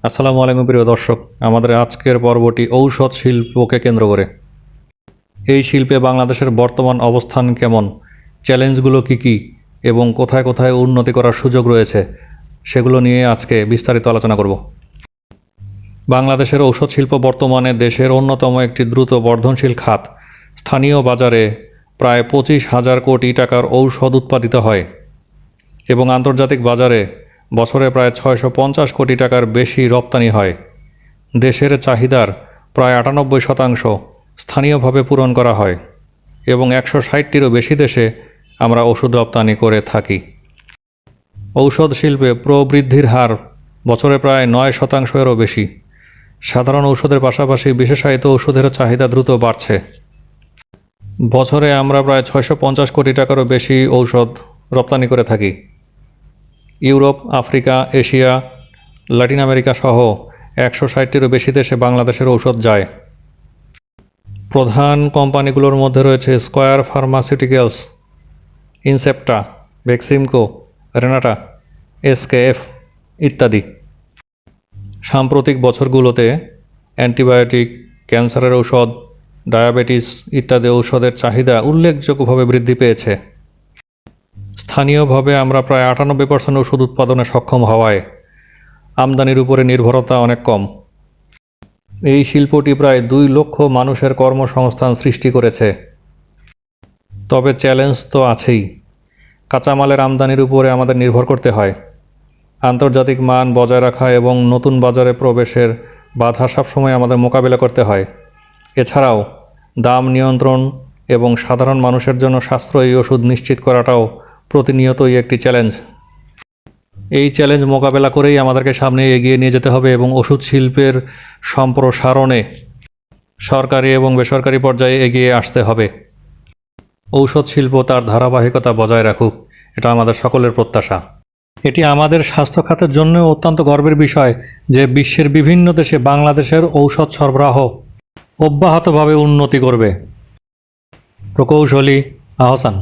আসসালামু আলাইকুম প্রিয় দর্শক, আমাদের আজকের পর্বটি ঔষধ শিল্পকে কেন্দ্র করে। এই শিল্পে বাংলাদেশের বর্তমান অবস্থান কেমন, চ্যালেঞ্জগুলো কী কী এবং কোথায় কোথায় উন্নতি করার সুযোগ রয়েছে, সেগুলো নিয়ে আজকে বিস্তারিত আলোচনা করব। বাংলাদেশের ঔষধ শিল্প বর্তমানে দেশের অন্যতম একটি দ্রুত বর্ধনশীল খাত। স্থানীয় বাজারে প্রায় 25,000 কোটি টাকার ঔষধ উৎপাদিত হয় এবং আন্তর্জাতিক বাজারে বছরে প্রায় 650 কোটি টাকার বেশি রপ্তানি হয়। দেশের চাহিদার প্রায় 98% স্থানীয়ভাবে পূরণ করা হয় এবং 160টিরও বেশি দেশে আমরা ওষুধ রপ্তানি করে থাকি। ঔষধ শিল্পে প্রবৃদ্ধির হার বছরে প্রায় 9%-এরও বেশি। সাধারণ ঔষধের পাশাপাশি বিশেষায়িত ওষুধেরও চাহিদা দ্রুত বাড়ছে। বছরে আমরা প্রায় 650 কোটি টাকারও বেশি ঔষধ রপ্তানি করে থাকি। Europe, Africa, Asia, Latin America সহ 160টিরও বেশি দেশে বাংলাদেশের ঔষধ যায়। প্রধান কোম্পানিগুলোর মধ্যে রয়েছে square pharmaceuticals, Incepta, Beximco, Renata, SKF ইত্যাদি। সাম্প্রতিক বছরগুলোতে অ্যান্টিবায়োটিক, ক্যান্সারের ঔষধ, ডায়াবেটিস ইত্যাদি ঔষধের চাহিদা উল্লেখযোগ্যভাবে বৃদ্ধি পেয়েছে। স্থানীয়ভাবে আমরা প্রায় 98% ওষুধ উৎপাদনে সক্ষম হওয়ায় আমদানির উপরে নির্ভরতা অনেক কম। এই শিল্পটি প্রায় 2 লক্ষ মানুষের কর্মসংস্থান সৃষ্টি করেছে। তবে চ্যালেঞ্জ তো আছেই। কাঁচামালের আমদানির উপরে আমাদের নির্ভর করতে হয়। আন্তর্জাতিক মান বজায় রাখা এবং নতুন বাজারে প্রবেশের বাধা সবসময় আমাদের মোকাবিলা করতে হয়। এছাড়াও দাম নিয়ন্ত্রণ এবং সাধারণ মানুষের জন্য সাশ্রয়ী ওষুধ নিশ্চিত করাটাও প্রতিনিয়তই একটি চ্যালেঞ্জ। এই চ্যালেঞ্জ মোকাবেলা করেই আমাদেরকে সামনে এগিয়ে নিয়ে যেতে হবে এবং ওষুধ শিল্পের সম্প্রসারণে সরকারি এবং বেসরকারি পর্যায়ে এগিয়ে আসতে হবে। ঔষধ শিল্প তার ধারাবাহিকতা বজায় রাখুক, এটা আমাদের সকলের প্রত্যাশা। এটি আমাদের স্বাস্থ্য খাতের জন্য অত্যন্ত গর্বের বিষয় যে বিশ্বের বিভিন্ন দেশে বাংলাদেশের ঔষধ সরবরাহ অব্যাহতভাবে উন্নতি করবে। প্রকৌশলী আহসান।